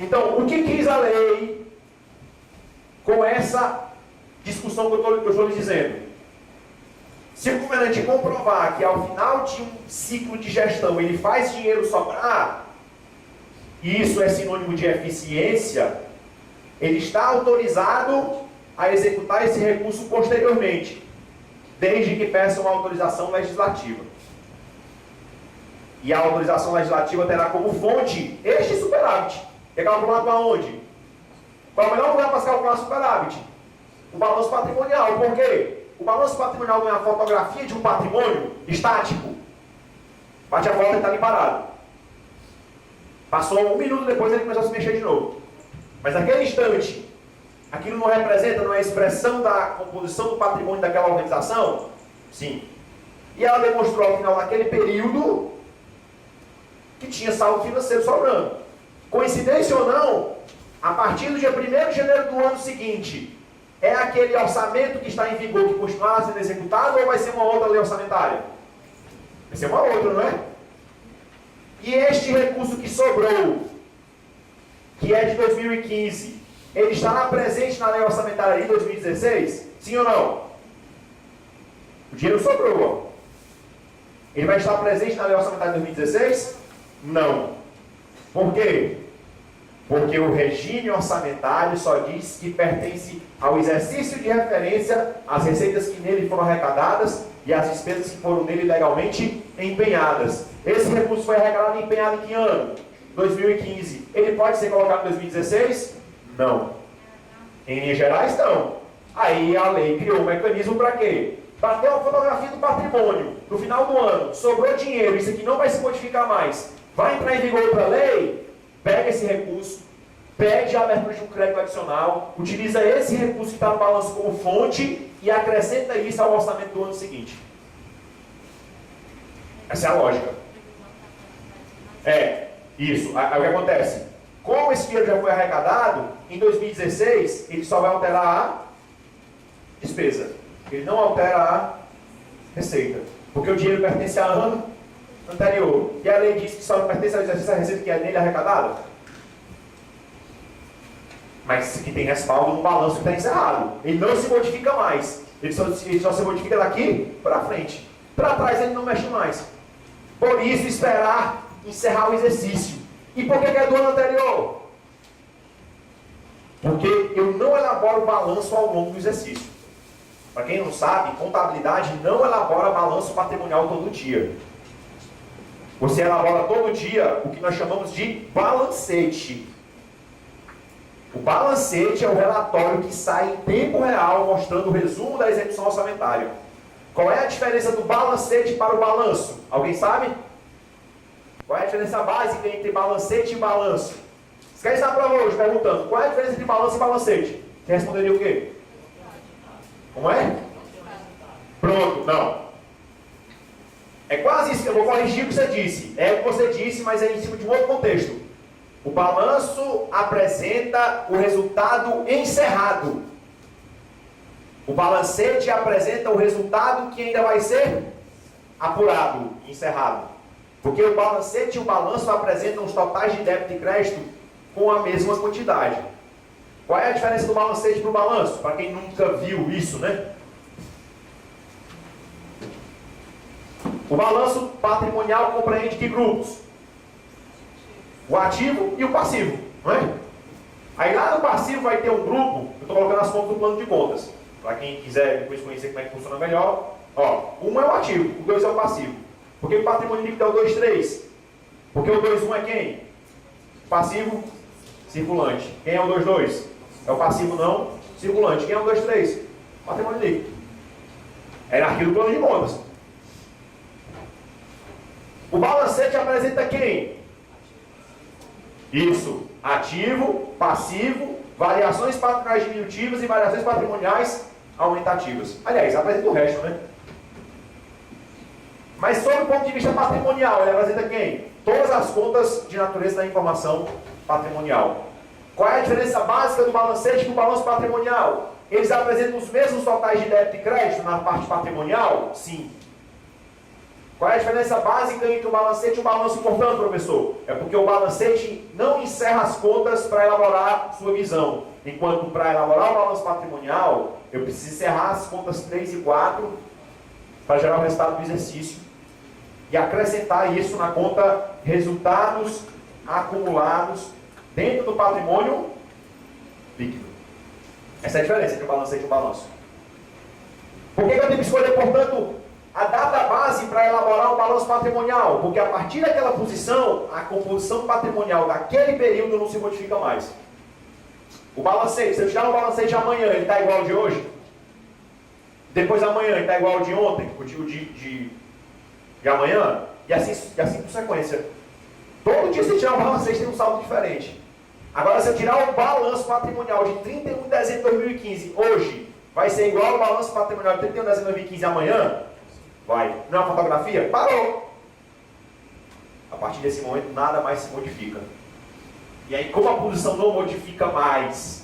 Então, o que quis a lei com essa discussão que eu estou lhe dizendo? Se o governante comprovar que ao final de um ciclo de gestão ele faz dinheiro sobrar, e isso é sinônimo de eficiência, ele está autorizado a executar esse recurso posteriormente, desde que peça uma autorização legislativa. E a autorização legislativa terá como fonte este superávit. É calculado aonde? Qual é o melhor lugar para se calcular superávit? O balanço patrimonial. Por quê? O balanço patrimonial não é uma fotografia de um patrimônio estático. Bate a volta e está ali parado. Passou um minuto depois ele começou a se mexer de novo. Mas naquele instante, aquilo não representa, não é a expressão da composição do patrimônio daquela organização? Sim. E ela demonstrou ao final daquele período que tinha saldo financeiro sobrando. Coincidência ou não, a partir do dia 1º de janeiro do ano seguinte, é aquele orçamento que está em vigor que continuará sendo executado ou vai ser uma outra lei orçamentária? Vai ser uma outra, não é? E este recurso que sobrou, que é de 2015, ele estará presente na lei orçamentária de 2016? Sim ou não? O dinheiro sobrou, ó. Ele vai estar presente na lei orçamentária de 2016? Não. Por quê? Porque o regime orçamentário só diz que pertence ao exercício de referência às receitas que nele foram arrecadadas e às despesas que foram nele legalmente empenhadas. Esse recurso foi arrecadado e empenhado em que ano? 2015. Ele pode ser colocado em 2016? Não. Em linhas gerais, não. Aí a lei criou um mecanismo para quê? Para ter uma fotografia do patrimônio. No final do ano, sobrou dinheiro, isso aqui não vai se modificar mais. Vai entrar em vigor outra lei? Pega esse recurso, pede a abertura de um crédito adicional, utiliza esse recurso que está no balanço como fonte e acrescenta isso ao orçamento do ano seguinte. Essa é a lógica. Isso. Aí o que acontece? Como esse dinheiro já foi arrecadado, em 2016, ele só vai alterar a despesa. Ele não altera a receita. Porque o dinheiro pertence a ano anterior. E a lei diz que só pertence ao exercício da receita que é nele arrecadada. Mas que tem respaldo no balanço que está encerrado. Ele não se modifica mais. Ele só se modifica daqui para frente. Para trás ele não mexe mais. Por isso, esperar encerrar o exercício. E por que é do ano anterior? Porque eu não elaboro balanço ao longo do exercício. Para quem não sabe, contabilidade não elabora balanço patrimonial todo dia. Você elabora todo dia o que nós chamamos de balancete. O balancete é o relatório que sai em tempo real mostrando o resumo da execução orçamentária. Qual é a diferença do balancete para o balanço? Alguém sabe? Qual é a diferença básica entre balancete e balanço? Você quer estar para hoje perguntando qual é a diferença entre balanço e balancete? Você responderia o quê? Como é? Pronto, não. É quase isso, eu vou corrigir o que você disse. É o que você disse, mas é em cima de um outro contexto. O balanço apresenta o resultado encerrado. O balancete apresenta o resultado que ainda vai ser apurado, encerrado. Porque o balancete e o balanço apresentam os totais de débito e crédito com a mesma quantidade. Qual é a diferença do balancete para o balanço? Para quem nunca viu isso, né? O balanço patrimonial compreende que grupos? O ativo e o passivo, não é? Aí lá no passivo vai ter um grupo, eu estou colocando as contas do plano de contas. Para quem quiser depois conhecer como é que funciona melhor. Ó, um é o ativo, o 2 é o passivo. Por que o patrimônio líquido é o 2, 3? Porque o 2, 1 é quem? Passivo circulante. Quem é o 2, 2? É o passivo não circulante. Quem é o 2, 3? Patrimônio líquido. É hierarquia do plano de contas. O balancete apresenta quem? Isso. Ativo, passivo, variações patrimoniais diminutivas e variações patrimoniais aumentativas. Aliás, apresenta o resto, né? Mas sob o ponto de vista patrimonial, ele apresenta quem? Todas as contas de natureza da informação patrimonial. Qual é a diferença básica do balancete com o balanço patrimonial? Eles apresentam os mesmos totais de débito e crédito na parte patrimonial? Sim. Qual é a diferença básica entre o balancete e o balanço importante, professor? É porque o balancete não encerra as contas para elaborar sua visão. Enquanto para elaborar o balanço patrimonial, eu preciso encerrar as contas 3 e 4 para gerar o resultado do exercício e acrescentar isso na conta resultados acumulados dentro do patrimônio líquido. Essa é a diferença entre o balancete e o balanço. Por que eu tenho que escolher, portanto, a data base para elaborar o balanço patrimonial? Porque a partir daquela posição, a composição patrimonial daquele período não se modifica mais. O balancete, se eu tirar o balancete de amanhã, ele está igual ao de hoje? Depois amanhã, ele está igual ao de ontem? O de amanhã? E assim por sequência. Todo dia, se tirar o balancete, tem um saldo diferente. Agora, se eu tirar o balanço patrimonial de 31 de dezembro de 2015, hoje, vai ser igual ao balanço patrimonial de 31 de dezembro de 2015 amanhã? Vai. Não é uma fotografia? Parou. A partir desse momento, nada mais se modifica. E aí, como a posição não modifica mais,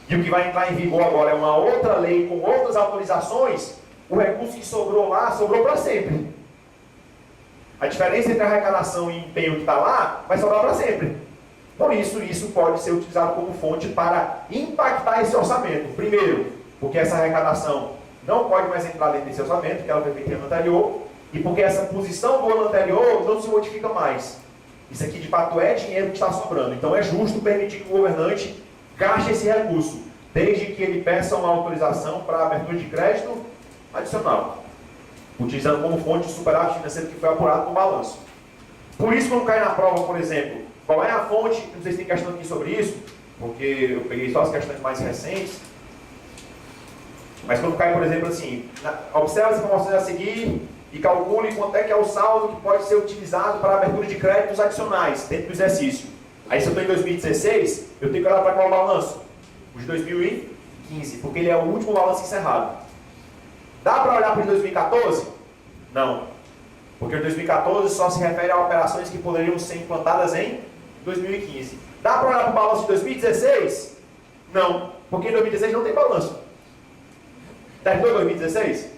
e o que vai entrar em vigor agora é uma outra lei com outras autorizações, o recurso que sobrou lá, sobrou para sempre. A diferença entre a arrecadação e empenho que está lá, vai sobrar para sempre. Por isso, isso pode ser utilizado como fonte para impactar esse orçamento. Primeiro, porque essa arrecadação não pode mais entrar dentro desse orçamento, que ela foi feita no ano anterior, e porque essa posição do ano anterior não se modifica mais. Isso aqui, de fato, é dinheiro que está sobrando. Então, é justo permitir que o governante gaste esse recurso, desde que ele peça uma autorização para abertura de crédito adicional, utilizando como fonte o superávit financeiro que foi apurado no balanço. Por isso, quando cai na prova, por exemplo, qual é a fonte? Não sei se tem questão aqui sobre isso, porque eu peguei só as questões mais recentes. Mas quando cai, por exemplo, assim, observe as informações a seguir e calcule quanto é que é o saldo que pode ser utilizado para a abertura de créditos adicionais dentro do exercício. Aí, se eu estou em 2016, eu tenho que olhar para qual balanço? O de 2015, porque ele é o último balanço encerrado. Dá para olhar para o de 2014? Não. Porque o de 2014 só se refere a operações que poderiam ser implantadas em 2015. Dá para olhar para o balanço de 2016? Não. Porque em 2016 não tem balanço. Terminou 2016?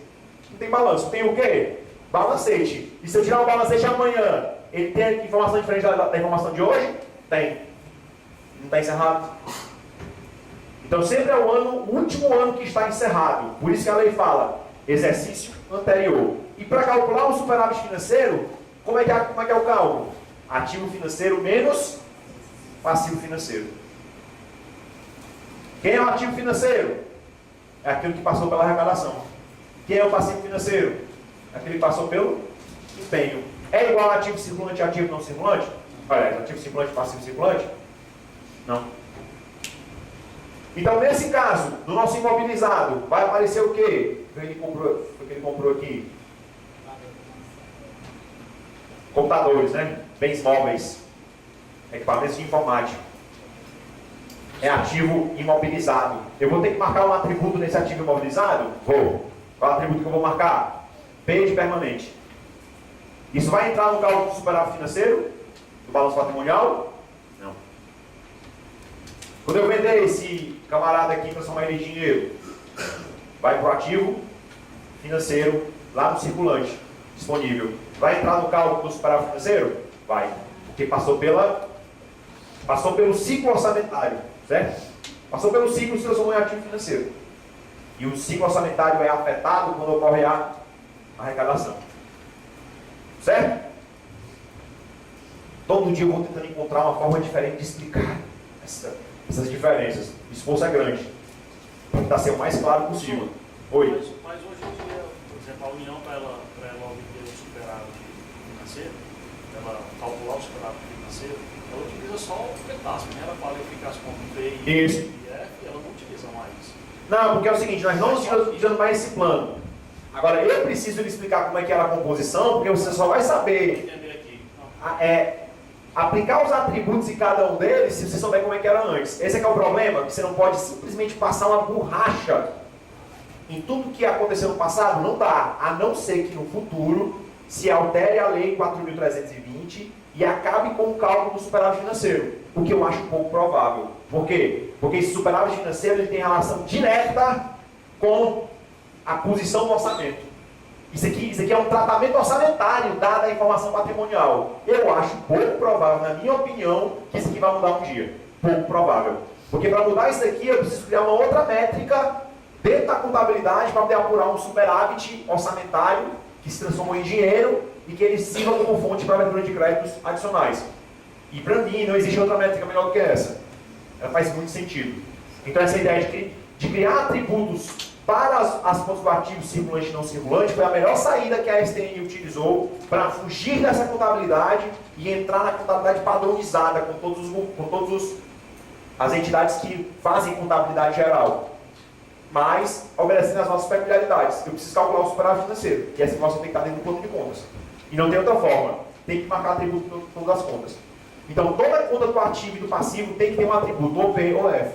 Não tem balanço. Tem o quê? Balancete. E se eu tirar o balancete amanhã, ele tem informação diferente da informação de hoje? Tem. Não está encerrado? Então sempre é o último ano que está encerrado. Por isso que a lei fala, exercício anterior. E para calcular o superávit financeiro, como é que é o cálculo? Ativo financeiro menos passivo financeiro. Quem é o ativo financeiro? É aquilo que passou pela arrecadação. Quem é o passivo financeiro? É aquele que passou pelo empenho. É igual a ativo circulante e ativo não circulante? Olha, ativo circulante e passivo circulante? Não. Então, nesse caso, no nosso imobilizado, vai aparecer o quê? O que ele comprou aqui? Computadores, né? Bens móveis. Equipamentos de informática. É ativo imobilizado. Eu vou ter que marcar um atributo nesse ativo imobilizado? Vou. Qual é o atributo que eu vou marcar? P de permanente. Isso vai entrar no cálculo do superávit financeiro? Do balanço patrimonial? Não. Quando eu vender esse camarada aqui e transformar ele em dinheiro, vai para o ativo financeiro, lá no circulante, disponível. Vai entrar no cálculo do superávit financeiro? Vai. Porque passou pelo ciclo orçamentário, certo? Passou pelo ciclo e se transformou em ativo financeiro. E o ciclo orçamentário é afetado quando ocorre a arrecadação. Certo? Todo dia eu vou tentando encontrar uma forma diferente de explicar essas diferenças. O esforço é grande. Para tentar ser o mais claro possível. Oi? Mas hoje em dia, por exemplo, a União, para ela obter o superávit financeiro, para ela calcular o superávit financeiro, ela utiliza só o pedaço, né? Ela qualifica as contas P e F, ela não utiliza mais isso. Não, porque é o seguinte, nós não estamos utilizando mais esse plano. Agora, eu preciso lhe explicar como é que era a composição, porque você só vai saber aplicar os atributos em cada um deles se você souber como é que era antes. Esse é que é o problema, que você não pode simplesmente passar uma borracha em tudo que aconteceu no passado. Não dá, a não ser que no futuro se altere a lei 4.320 e acabe com o cálculo do superávit financeiro, o que eu acho um pouco provável. Por quê? Porque esse superávit financeiro ele tem relação direta com a posição do orçamento. Isso aqui é um tratamento orçamentário, dada a informação patrimonial. Eu acho pouco provável, na minha opinião, que isso aqui vai mudar um dia. Pouco provável. Porque para mudar isso aqui, eu preciso criar uma outra métrica dentro da contabilidade para poder apurar um superávit orçamentário que se transformou em dinheiro e que ele sirva como fonte para abertura de créditos adicionais. E para mim, não existe outra métrica melhor do que essa. Ela faz muito sentido. Então essa ideia de criar atributos para as fontes do ativo circulante e não circulante foi a melhor saída que a STN utilizou para fugir dessa contabilidade e entrar na contabilidade padronizada com todas as entidades que fazem contabilidade geral, mas obedecendo às nossas peculiaridades. Eu preciso calcular o superávit financeiro, que essa informação tem que estar dentro do plano de contas. E não tem outra forma, tem que marcar atributo em todas as contas. Então toda conta do ativo e do passivo tem que ter um atributo, ou P ou F.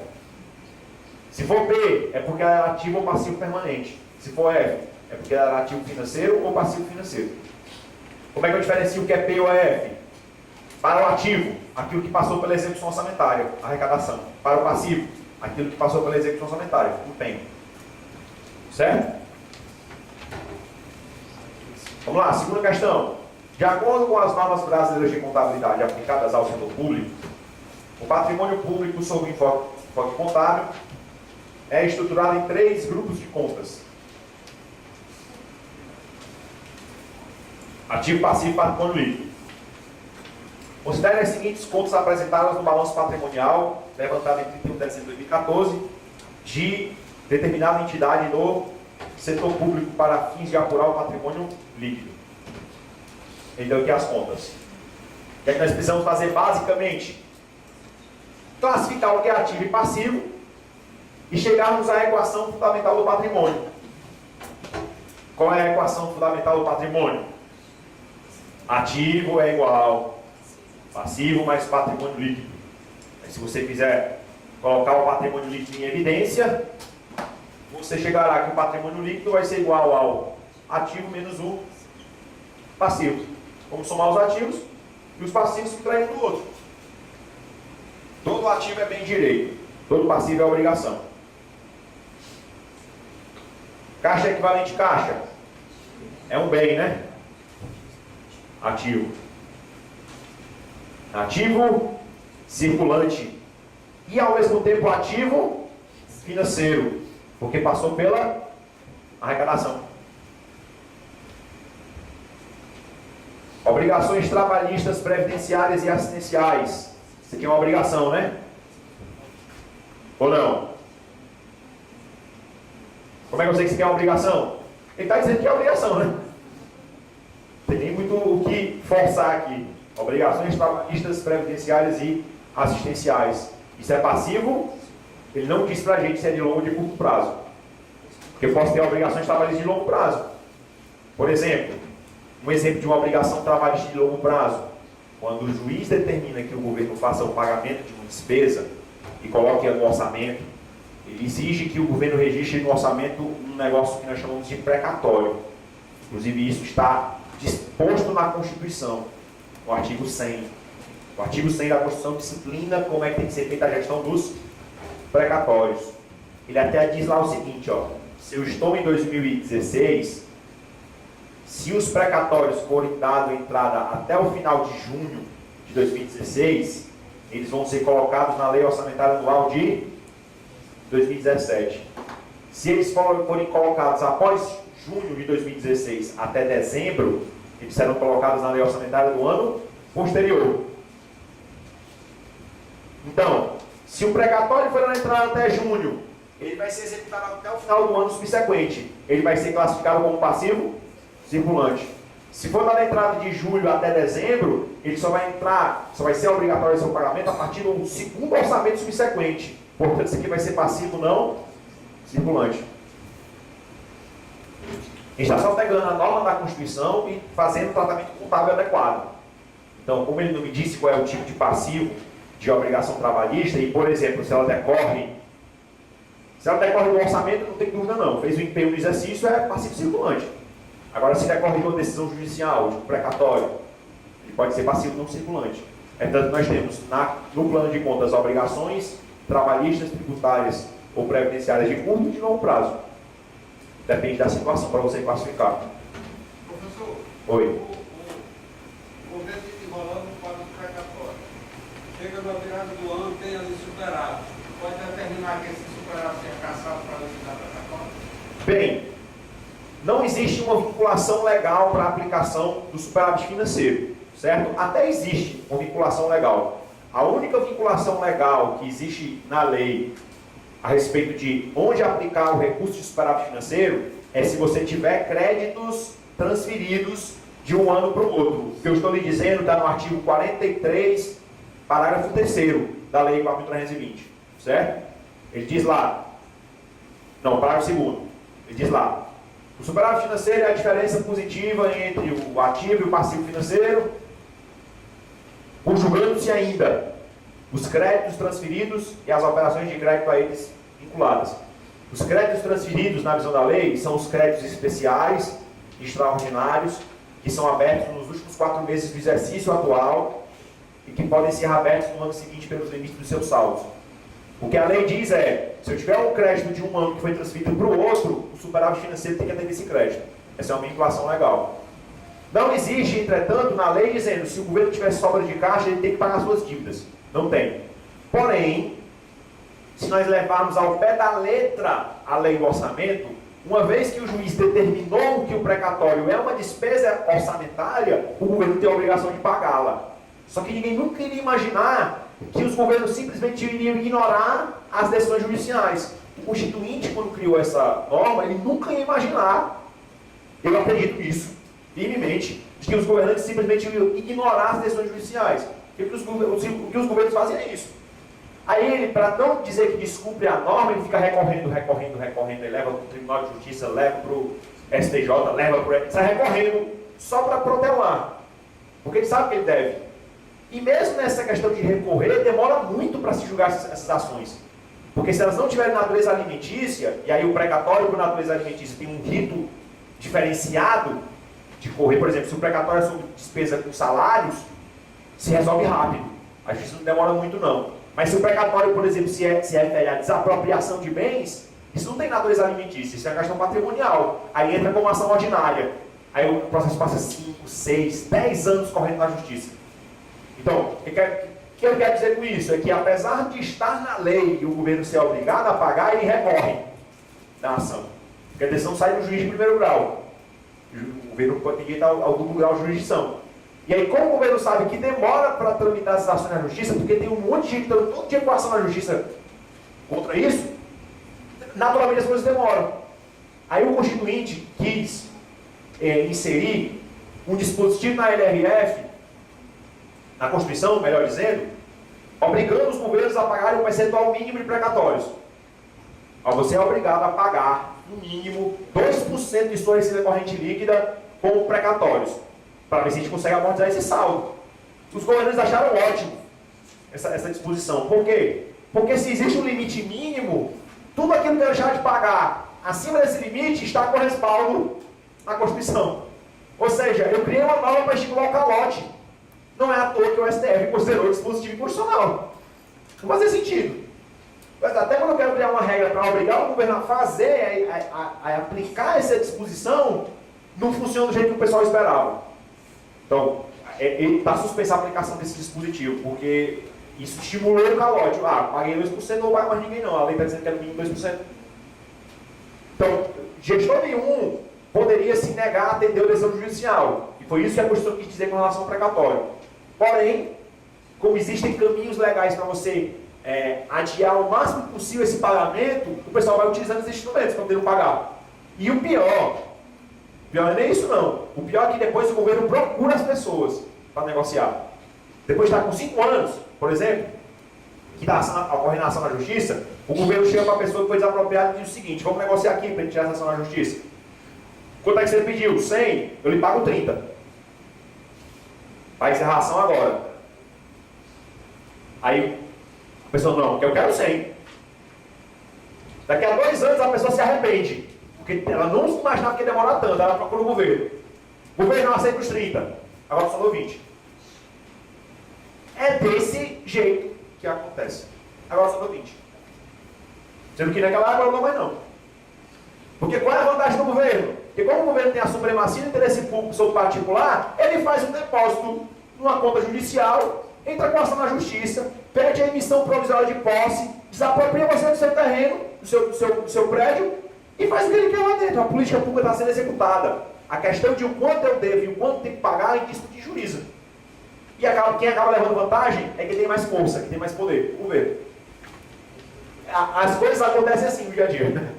Se for P, é porque ela é ativo ou passivo permanente. Se for F, é porque ela é ativo financeiro ou passivo financeiro. Como é que eu diferencio o que é P ou F? Para o ativo, aquilo que passou pela execução orçamentária, arrecadação. Para o passivo, aquilo que passou pela execução orçamentária, empenho. Certo? Vamos lá, segunda questão. De acordo com as normas brasileiras de contabilidade aplicadas ao setor público, o patrimônio público sob enfoque contábil é estruturado em 3 grupos de contas: ativo, passivo e patrimônio líquido. Considere as seguintes contas apresentadas no balanço patrimonial levantado em 31 de dezembro de 2014 de determinada entidade do setor público para fins de apurar o patrimônio líquido. Então, aqui as contas. O que é que nós precisamos fazer basicamente? Classificar o que é ativo e passivo e chegarmos à equação fundamental do patrimônio. Qual é a equação fundamental do patrimônio? Ativo é igual passivo mais patrimônio líquido. Se você quiser colocar o patrimônio líquido em evidência, você chegará que o patrimônio líquido vai ser igual ao ativo menos o passivo. Vamos somar os ativos e os passivos se traem um do outro. Todo ativo é bem direito, todo passivo é obrigação. Caixa equivalente caixa é um bem, né? Ativo. Ativo circulante e ao mesmo tempo ativo financeiro, porque passou pela arrecadação. Obrigações trabalhistas, previdenciárias e assistenciais. Isso aqui é uma obrigação, né? Ou não? Como é que eu sei que isso aqui é uma obrigação? Ele está dizendo que é obrigação, né? Não tem nem muito o que forçar aqui. Obrigações trabalhistas, previdenciárias e assistenciais. Isso é passivo? Ele não diz pra gente se é de longo ou de curto prazo. Porque eu posso ter obrigações trabalhistas de longo prazo. Por exemplo, um exemplo de uma obrigação trabalhista de longo prazo. Quando o juiz determina que o governo faça o pagamento de uma despesa e coloque no orçamento, ele exige que o governo registre no orçamento um negócio que nós chamamos de precatório. Inclusive, isso está disposto na Constituição, no artigo 100. O artigo 100 da Constituição disciplina como é que tem que ser feita a gestão dos precatórios. Ele até diz lá o seguinte, ó: se eu estou em 2016, se os precatórios forem dados entrada até o final de junho de 2016, eles vão ser colocados na Lei Orçamentária Anual de 2017. Se eles forem colocados após junho de 2016 até dezembro, eles serão colocados na Lei Orçamentária do ano posterior. Então, se o precatório for na entrada até junho, ele vai ser executado até o final do ano subsequente. Ele vai ser classificado como passivo circulante. Se for na entrada de julho até dezembro, ele só vai ser obrigatório o seu pagamento a partir do segundo orçamento subsequente. Portanto, isso aqui vai ser passivo não circulante. A gente está só pegando a norma da Constituição e fazendo o tratamento contábil adequado. Então, como ele não me disse qual é o tipo de passivo de obrigação trabalhista, e, por exemplo, se ela decorre do orçamento, não tem dúvida não. Fez o empenho no exercício, é passivo circulante. Agora, se decorre de uma decisão judicial, de um precatório, ele pode ser passivo não circulante. Portanto, nós temos no plano de contas obrigações trabalhistas, tributárias ou previdenciárias de curto e de longo prazo. Depende da situação para você classificar. Oi. O governo fica enrolando no pago do precatório. Chega na virada do ano, tem ali superávit. Pode determinar que esse superávit seja caçado para liquidar precatório? Bem, não existe uma vinculação legal para a aplicação do superávit financeiro, certo? Até existe uma vinculação legal. A única vinculação legal que existe na lei a respeito de onde aplicar o recurso de superávit financeiro é se você tiver créditos transferidos de um ano para o outro. O que eu estou lhe dizendo está no artigo 43, parágrafo 3º da Lei 4.320, certo? Ele diz lá, não, parágrafo 2º, ele diz lá, o superávit financeiro é a diferença positiva entre o ativo e o passivo financeiro, conjugando-se ainda os créditos transferidos e as operações de crédito a eles vinculadas. Os créditos transferidos, na visão da lei, são os créditos especiais, extraordinários, que são abertos nos últimos 4 meses do exercício atual e que podem ser abertos no ano seguinte pelos limites dos seus saldos. O que a lei diz é, se eu tiver um crédito de um ano que foi transferido para o outro, o superávit financeiro tem que atender esse crédito. Essa é uma vinculação legal. Não existe, entretanto, na lei dizendo se o governo tiver sobra de caixa, ele tem que pagar suas dívidas. Não tem. Porém, se nós levarmos ao pé da letra a lei do orçamento, uma vez que o juiz determinou que o precatório é uma despesa orçamentária, o governo tem a obrigação de pagá-la. Só que ninguém nunca iria imaginar que os governos simplesmente iriam ignorar as decisões judiciais. O Constituinte, quando criou essa norma, ele nunca ia imaginar, eu acredito nisso, firmemente, de que os governantes simplesmente iriam ignorar as decisões judiciais. O que os governos fazem é isso. Aí ele, para não dizer que descumpre a norma, ele fica recorrendo, ele leva para o Tribunal de Justiça, leva para o STJ, leva para o... sai recorrendo só para protelar. Porque ele sabe que ele deve. E mesmo nessa questão de recorrer, demora muito para se julgar essas ações. Porque se elas não tiverem natureza alimentícia, e aí o precatório por natureza alimentícia tem um rito diferenciado de correr, por exemplo, se o precatório é sobre despesa com salários, se resolve rápido. A justiça não demora muito não. Mas se o precatório, por exemplo, se refere à desapropriação de bens, isso não tem natureza alimentícia, isso é uma questão patrimonial. Aí entra como ação ordinária. Aí o processo passa 5, 6, 10 anos correndo na justiça. Então, o que eu quero dizer com isso? É que apesar de estar na lei e o governo ser obrigado a pagar, ele recorre da ação. Porque a decisão sai do juiz de primeiro grau. O governo pode direito ao duplo grau de jurisdição. E aí, como o governo sabe que demora para tramitar essas ações na justiça, porque tem um monte de gente dando todo dia com ação na justiça contra isso, naturalmente as coisas demoram. Aí o Constituinte quis inserir um dispositivo na LRF, na Constituição, melhor dizendo, obrigando os governos a pagarem um percentual mínimo de precatórios. Você é obrigado a pagar, no mínimo, 2% de sua receita corrente líquida com precatórios, para ver se a gente consegue amortizar esse saldo. Os governantes acharam ótimo essa disposição. Por quê? Porque se existe um limite mínimo, tudo aquilo que eu deixar de pagar acima desse limite está com respaldo na Constituição. Ou seja, eu criei uma norma para estimular o calote. Não é à toa que o STF considerou dispositivo inconstitucional. Não fazia sentido. Mas até quando eu quero criar uma regra para obrigar o governo a fazer, a aplicar essa disposição, não funciona do jeito que o pessoal esperava. Então, está suspensa a aplicação desse dispositivo, porque isso estimulou o calote. Paguei 2%, não vai mais ninguém não. A lei está dizendo que é no mínimo 2%. Então, gestor nenhum poderia se negar a atender a decisão judicial. E foi isso que a Constituição quis dizer com relação ao precatório. Porém, como existem caminhos legais para você adiar o máximo possível esse pagamento, o pessoal vai utilizando esses instrumentos para poder não pagar. E o pior não é nem isso não. O pior é que depois o governo procura as pessoas para negociar. Depois de estar com 5 anos, por exemplo, que está ocorrendo a ação na justiça, o governo chega para a pessoa que foi desapropriada e diz o seguinte: vamos negociar aqui para a gente tirar essa ação na justiça. Quanto é que você pediu? 100? Eu lhe pago 30. Vai encerrar a ação agora. Aí a pessoa, não, eu quero 100. Daqui a 2 anos a pessoa se arrepende, porque ela não imaginava que ia demorar tanto, ela procura o governo. O governo não aceita os 30, agora só dou 20. É desse jeito que acontece. Agora só dou 20. Sendo que naquela água não dou mais não. Porque qual é a vantagem do governo? Porque como o governo tem a supremacia do interesse público sobre o particular, ele faz um depósito numa conta judicial, entra com ação na justiça, pede a emissão provisória de posse, desapropria você do seu terreno, do seu prédio, e faz o que ele quer lá dentro. A política pública está sendo executada. A questão de o quanto eu devo e o quanto tem que pagar, ele discutibiliza. E quem acaba levando vantagem é quem tem mais força, quem tem mais poder, o governo. As coisas acontecem assim no dia a dia,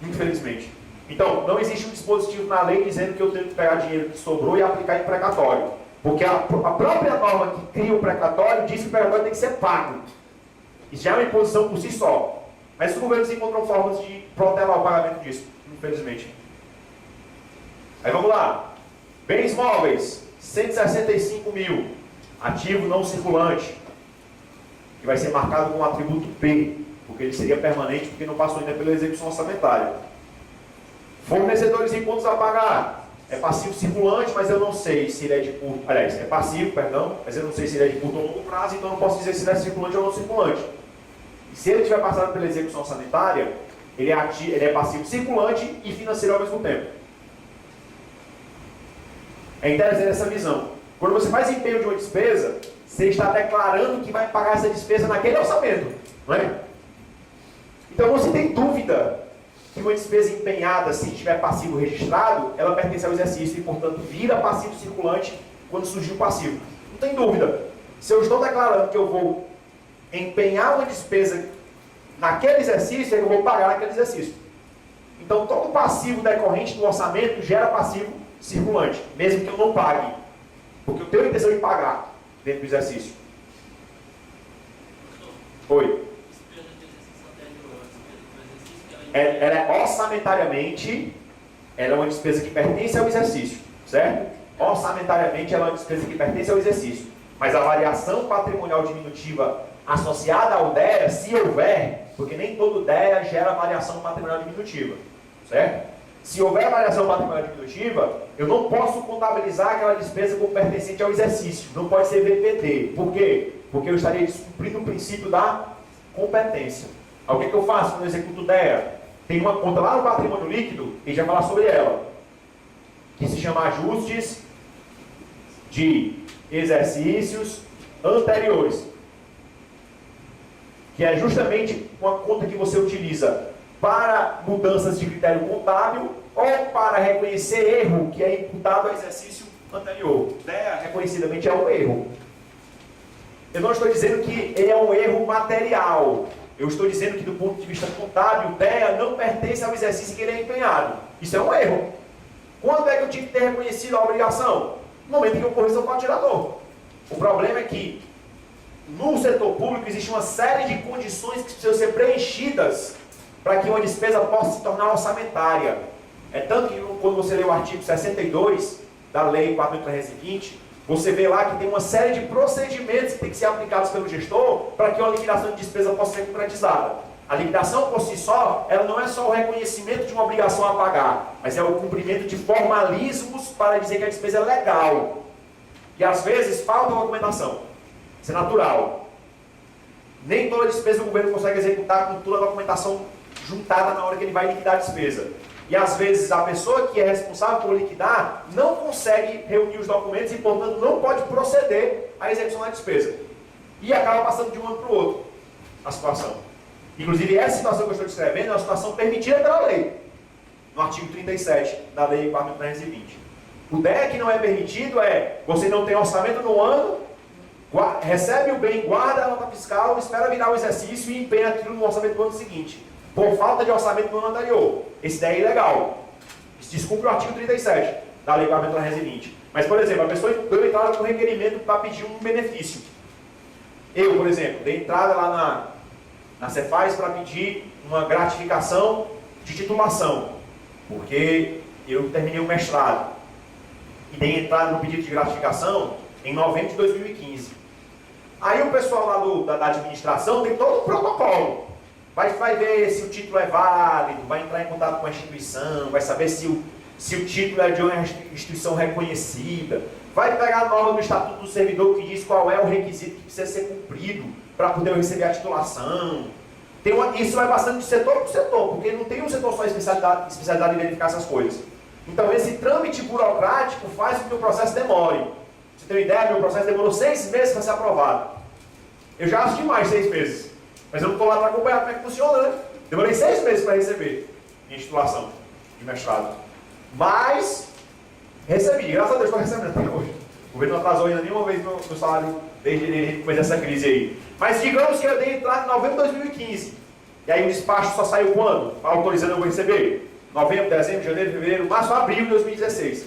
infelizmente. Então, não existe um dispositivo na lei dizendo que eu tenho que pegar dinheiro que sobrou e aplicar em precatório. Porque a própria norma que cria o precatório diz que o precatório tem que ser pago. Isso já é uma imposição por si só. Mas os governos encontram formas de protelar o pagamento disso, infelizmente. Aí vamos lá. Bens móveis, 165 mil. Ativo não circulante, que vai ser marcado com o atributo P, porque ele seria permanente, porque não passou ainda pela execução orçamentária. Fornecedores em contas a pagar. É passivo circulante, mas eu não sei se ele é de curto... Aliás, é passivo, perdão, mas eu não sei se ele é de curto ou longo prazo, então eu não posso dizer se ele é circulante ou não circulante. E se ele tiver passado pela execução orçamentária, ele é passivo circulante e financeiro ao mesmo tempo. É interessante essa visão. Quando você faz empenho de uma despesa, você está declarando que vai pagar essa despesa naquele orçamento, não é? Então não se tem dúvida que uma despesa empenhada, se tiver passivo registrado, ela pertence ao exercício e, portanto, vira passivo circulante quando surgir o passivo. Não tem dúvida. Se eu estou declarando que eu vou empenhar uma despesa naquele exercício, eu vou pagar naquele exercício. Então, todo passivo decorrente do orçamento gera passivo circulante, mesmo que eu não pague. Porque eu tenho a intenção de pagar dentro do exercício. Oi. Orçamentariamente, ela é uma despesa que pertence ao exercício, certo? Orçamentariamente, ela é uma despesa que pertence ao exercício. Mas a variação patrimonial diminutiva associada ao DEA, se houver, porque nem todo DEA gera variação patrimonial diminutiva, certo? Se houver variação patrimonial diminutiva, eu não posso contabilizar aquela despesa como pertencente ao exercício. Não pode ser VPT. Por quê? Porque eu estaria descumprindo o princípio da competência. Aí, o que eu faço quando eu executo DEA? Tem uma conta lá no patrimônio líquido, e já falar sobre ela, que se chama ajustes de exercícios anteriores, que é justamente uma conta que você utiliza para mudanças de critério contábil ou para reconhecer erro que é imputado ao exercício anterior. DEA, reconhecidamente, é um erro. Eu não estou dizendo que ele é um erro material. Eu estou dizendo que, do ponto de vista contábil, o DEA não pertence ao exercício que ele é empenhado. Isso é um erro. Quando é que eu tive que ter reconhecido a obrigação? No momento em que eu corrijo para o tirador. O problema é que, no setor público, existe uma série de condições que precisam ser preenchidas para que uma despesa possa se tornar orçamentária. É tanto que, quando você lê o artigo 62 da Lei 4.320, você vê lá que tem uma série de procedimentos que tem que ser aplicados pelo gestor para que uma liquidação de despesa possa ser concretizada. A liquidação por si só, ela não é só o reconhecimento de uma obrigação a pagar, mas é o cumprimento de formalismos para dizer que a despesa é legal. E às vezes falta documentação. Isso é natural. Nem toda despesa o governo consegue executar com toda a documentação juntada na hora que ele vai liquidar a despesa. E às vezes a pessoa que é responsável por liquidar não consegue reunir os documentos e, portanto, não pode proceder à execução da despesa. E acaba passando de um ano para o outro a situação. Inclusive, essa situação que eu estou descrevendo é uma situação permitida pela lei, no artigo 37 da Lei 4.320. O DEA que não é permitido é: você não tem orçamento no ano, recebe o bem, guarda a nota fiscal, espera virar o exercício e empenha aquilo no orçamento do ano seguinte, por falta de orçamento no ano anterior. Esse daí é ilegal. Isso descumpre o artigo 37 da Lei 4.320. Mas, por exemplo, a pessoa deu entrada com requerimento para pedir um benefício. Eu, por exemplo, dei entrada lá na Cefaz para pedir uma gratificação de titulação, porque eu terminei o mestrado. E dei entrada no pedido de gratificação em novembro de 2015. Aí o pessoal lá da administração tem todo o protocolo. Vai ver se o título é válido, vai entrar em contato com a instituição, vai saber se o título é de uma instituição reconhecida, vai pegar a norma do Estatuto do Servidor que diz qual é o requisito que precisa ser cumprido para poder receber a titulação. Isso vai bastante de setor por setor, porque não tem um setor só especializado em verificar essas coisas. Então, esse trâmite burocrático faz com que o processo demore. Pra você ter uma ideia, meu processo demorou 6 meses para ser aprovado. Eu já assisti mais 6 meses, mas eu não estou lá para acompanhar como é que funciona, né? Demorei 6 meses para receber minha titulação de mestrado. Mas, recebi, graças a Deus estou recebendo até hoje. O governo não atrasou ainda nenhuma vez meu salário desde depois dessa crise aí. Mas digamos que eu dei entrada em novembro de 2015. E aí o despacho só saiu quando? Autorizando eu vou receber. Novembro, dezembro, janeiro, fevereiro, março, abril de 2016.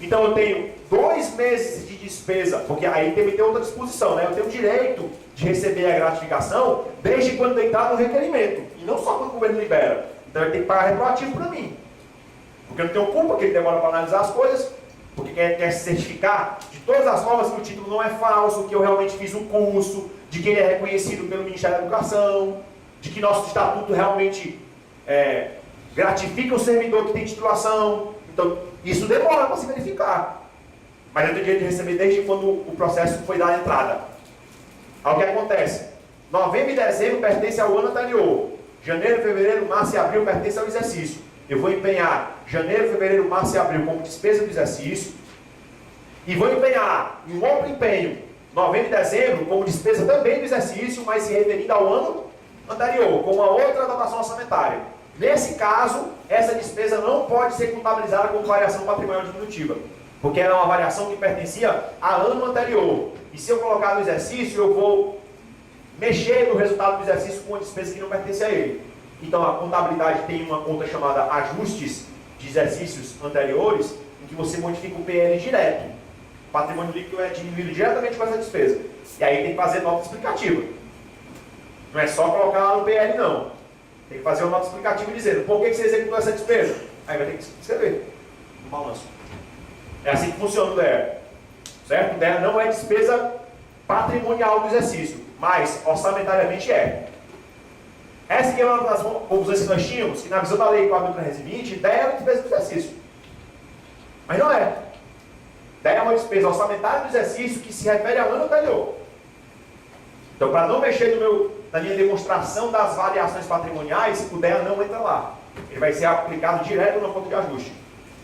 Então eu tenho 2 meses de despesa, porque aí tem outra disposição, né? Eu tenho o direito de receber a gratificação desde quando eu entrar no requerimento. E não só quando o governo libera. Então ele tem que pagar retroativo para mim. Porque eu não tenho culpa, porque ele demora para analisar as coisas, porque quer se certificar de todas as formas que o título não é falso, que eu realmente fiz o curso, de que ele é reconhecido pelo Ministério da Educação, de que nosso estatuto realmente gratifica o servidor que tem titulação. Então, isso demora para se verificar. Mas eu tenho direito de receber desde quando o processo foi dar a entrada. Aí o que acontece? Novembro e dezembro pertence ao ano anterior. Janeiro, fevereiro, março e abril pertence ao exercício. Eu vou empenhar janeiro, fevereiro, março e abril como despesa do exercício. E vou empenhar em um outro empenho, novembro e dezembro, como despesa também do exercício, mas se referindo ao ano anterior, com uma outra dotação orçamentária. Nesse caso, essa despesa não pode ser contabilizada como variação patrimonial diminutiva, porque ela é uma variação que pertencia a ano anterior. E se eu colocar no exercício, eu vou mexer no resultado do exercício com uma despesa que não pertence a ele. Então a contabilidade tem uma conta chamada ajustes de exercícios anteriores, em que você modifica o PL direto. O patrimônio líquido é diminuído diretamente com essa despesa. E aí tem que fazer nota explicativa. Não é só colocar lá no PL, não. Tem que fazer uma nota explicativa dizendo por que você executou essa despesa. Aí vai ter que escrever no balanço. É assim que funciona o DER. Certo? O DER não é despesa patrimonial do exercício, mas orçamentariamente é. Essa aqui é uma das conclusões que nós tínhamos, que na visão da lei 4.320, DER é uma despesa do exercício. Mas não é. DER é uma despesa orçamentária do exercício que se refere ao ano anterior. Então, para não mexer na minha demonstração das variações patrimoniais, o DER não entra lá. Ele vai ser aplicado direto na conta de ajuste,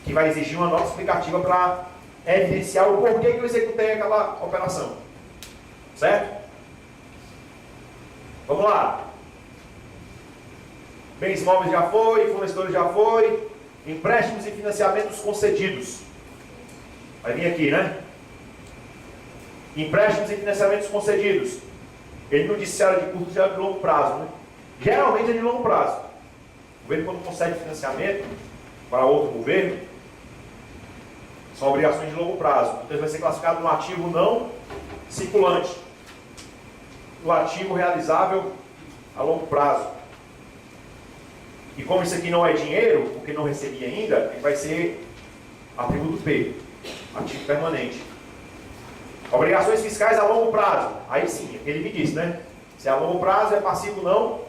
que vai exigir uma nota explicativa para evidenciar o porquê que eu executei aquela operação. Certo? Vamos lá. Bens móveis já foi, fornecedores já foi, empréstimos e financiamentos concedidos. Vai vir aqui, né? Empréstimos e financiamentos concedidos. Ele não disse se era de curto ou de longo prazo, né? Geralmente é de longo prazo. O governo, quando concede financiamento para outro governo, são obrigações de longo prazo. Então ele vai ser classificado no ativo não circulante, no ativo realizável a longo prazo. E como isso aqui não é dinheiro, porque não recebi ainda, ele vai ser atributo P, ativo permanente. Obrigações fiscais a longo prazo. Aí sim, ele me disse, né? Se é a longo prazo, é passivo não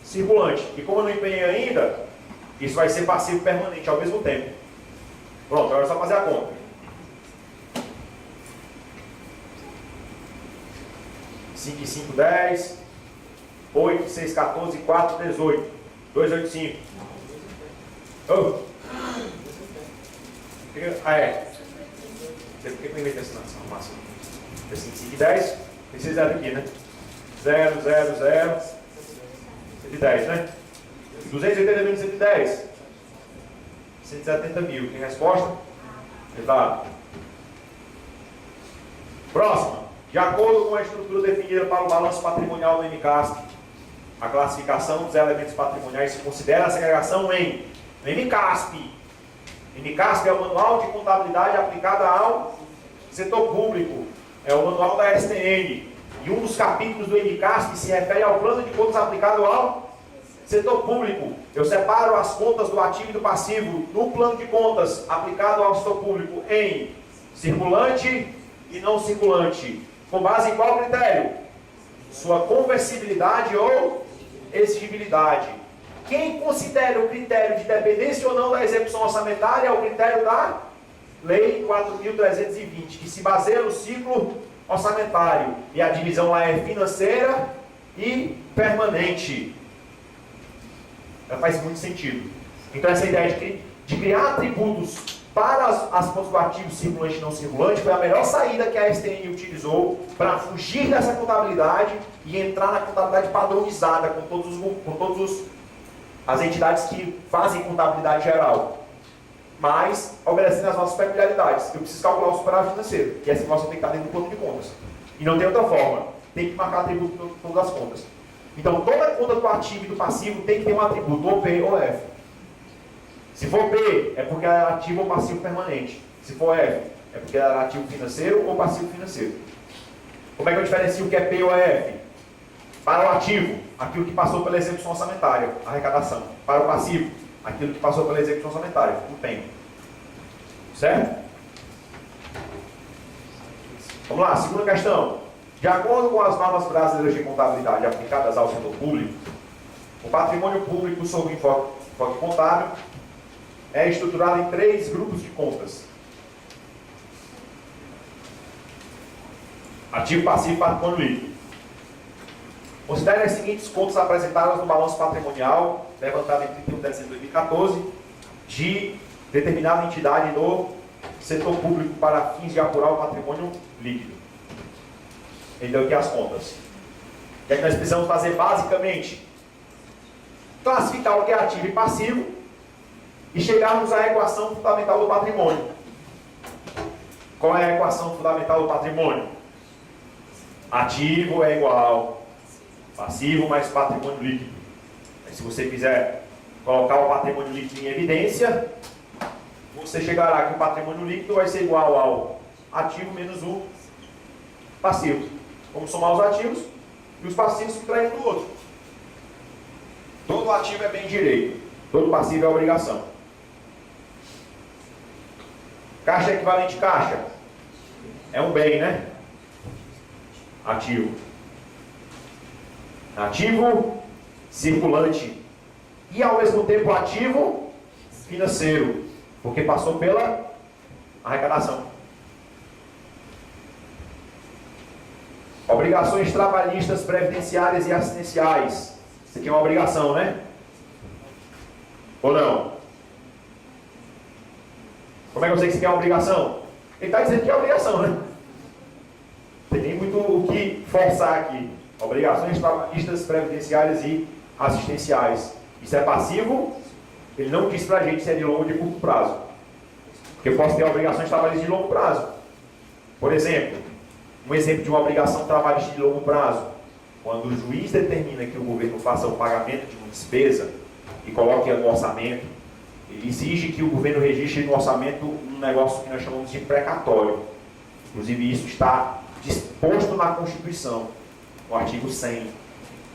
circulante. E como eu não empenhei ainda, isso vai ser passivo permanente ao mesmo tempo. Pronto, agora é só fazer a conta. 5 e 5, 10. 8, 6, 14, 4, 18. 2, 8, 5. Oh. Ah, é. Por que eu inventei essa máxima? 5, 5 e 10. Tem 6 0 aqui, né? 0, 0, 0. 110, né? 280 menos 110. 170 mil. Tem resposta? Exato. Próxima. De acordo com a estrutura definida para o balanço patrimonial do MCASP, a classificação dos elementos patrimoniais se considera a segregação em MCASP. MCASP é o Manual de Contabilidade aplicada ao setor público. É o manual da STN. E um dos capítulos do MCASP se refere ao plano de contas aplicado ao setor público. Eu separo as contas do ativo e do passivo no plano de contas aplicado ao setor público em circulante e não circulante. Com base em qual critério? Sua conversibilidade ou exigibilidade. Quem considera o critério de dependência ou não da execução orçamentária é o critério da Lei 4.320, que se baseia no ciclo orçamentário. E a divisão lá é financeira e permanente. Ela faz muito sentido. Então essa ideia de criar atributos para as contas do ativo circulante e não circulante foi a melhor saída que a STN utilizou para fugir dessa contabilidade e entrar na contabilidade padronizada com todas as entidades que fazem contabilidade geral, mas obedecendo às nossas peculiaridades. Eu preciso calcular o superávit financeiro, e essa informação tem que estar dentro do plano de contas. E não tem outra forma, tem que marcar atributo em todas as contas. Então toda conta do ativo e do passivo tem que ter um atributo, ou P ou F. Se for P, é porque é ativo ou passivo permanente. Se for F, é porque é ativo financeiro ou passivo financeiro. Como é que eu diferencio o que é P ou F? Para o ativo, aquilo que passou pela execução orçamentária, arrecadação. Para o passivo, aquilo que passou pela execução orçamentária, empenho. Certo? Vamos lá, segunda questão. De acordo com as normas brasileiras de contabilidade aplicadas ao setor público, o patrimônio público sob enfoque contábil é estruturado em 3 grupos de contas: ativo, passivo e patrimônio líquido. Considere as seguintes contas apresentadas no balanço patrimonial levantado em 31 de dezembro de 2014 de determinada entidade do setor público para fins de apurar o patrimônio líquido. Ele deu aqui as contas. O que é que nós precisamos fazer basicamente? Classificar o que é ativo e passivo e chegarmos à equação fundamental do patrimônio. Qual é a equação fundamental do patrimônio? Ativo é igual passivo mais patrimônio líquido. Aí, se você quiser colocar o patrimônio líquido em evidência, você chegará que o patrimônio líquido vai ser igual ao ativo menos o passivo. Vamos somar os ativos e os passivos subtraem um do outro. Todo ativo é bem direito, todo passivo é obrigação. Caixa é equivalente caixa. É um bem, né? Ativo. Ativo circulante. E ao mesmo tempo ativo financeiro. Porque passou pela arrecadação. Obrigações trabalhistas, previdenciárias e assistenciais. Isso aqui é uma obrigação, né? Ou não? Como é que eu sei que isso aqui é uma obrigação? Ele está dizendo que é obrigação, né? Não tem nem muito o que forçar aqui. Obrigações trabalhistas, previdenciárias e assistenciais. Isso é passivo? Ele não diz pra gente se é de longo ou de curto prazo. Porque eu posso ter obrigações trabalhistas de longo prazo. Por exemplo, um exemplo de uma obrigação trabalhista de longo prazo. Quando o juiz determina que o governo faça o pagamento de uma despesa e coloque no orçamento, ele exige que o governo registre no orçamento um negócio que nós chamamos de precatório. Inclusive isso está disposto na Constituição, no artigo 100.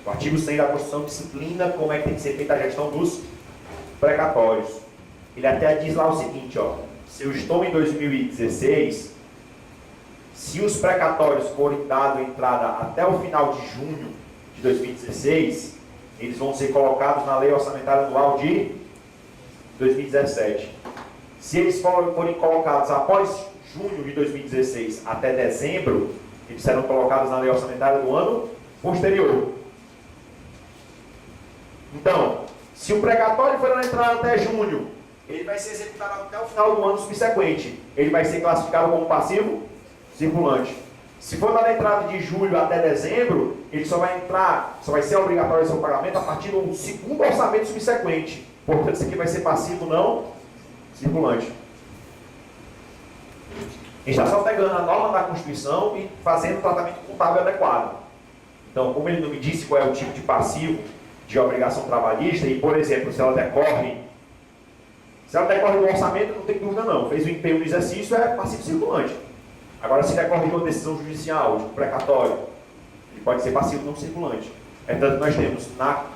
O artigo 100 da Constituição disciplina como é que tem que ser feita a gestão dos precatórios. Ele até diz lá o seguinte, ó, se eu estou em 2016, se os precatórios forem dados entrada até o final de junho de 2016, eles vão ser colocados na Lei Orçamentária Anual de 2017. Se eles forem colocados após junho de 2016 até dezembro, eles serão colocados na Lei Orçamentária do ano posterior. Então, se o precatório for entrar até junho, ele vai ser executado até o final do ano subsequente. Ele vai ser classificado como passivo circulante. Se for na entrada de julho até dezembro, ele só vai ser obrigatório o seu pagamento a partir do segundo orçamento subsequente. Portanto, isso aqui vai ser passivo não circulante. A gente está só pegando a norma da Constituição e fazendo o tratamento contábil adequado. Então, como ele não me disse qual é o tipo de passivo de obrigação trabalhista, e, por exemplo, se ela decorre do orçamento, não tem dúvida não. Fez o empenho no exercício, é passivo circulante. Agora, se decorre de uma decisão judicial, de um precatório, ele pode ser passivo não circulante. Portanto, nós temos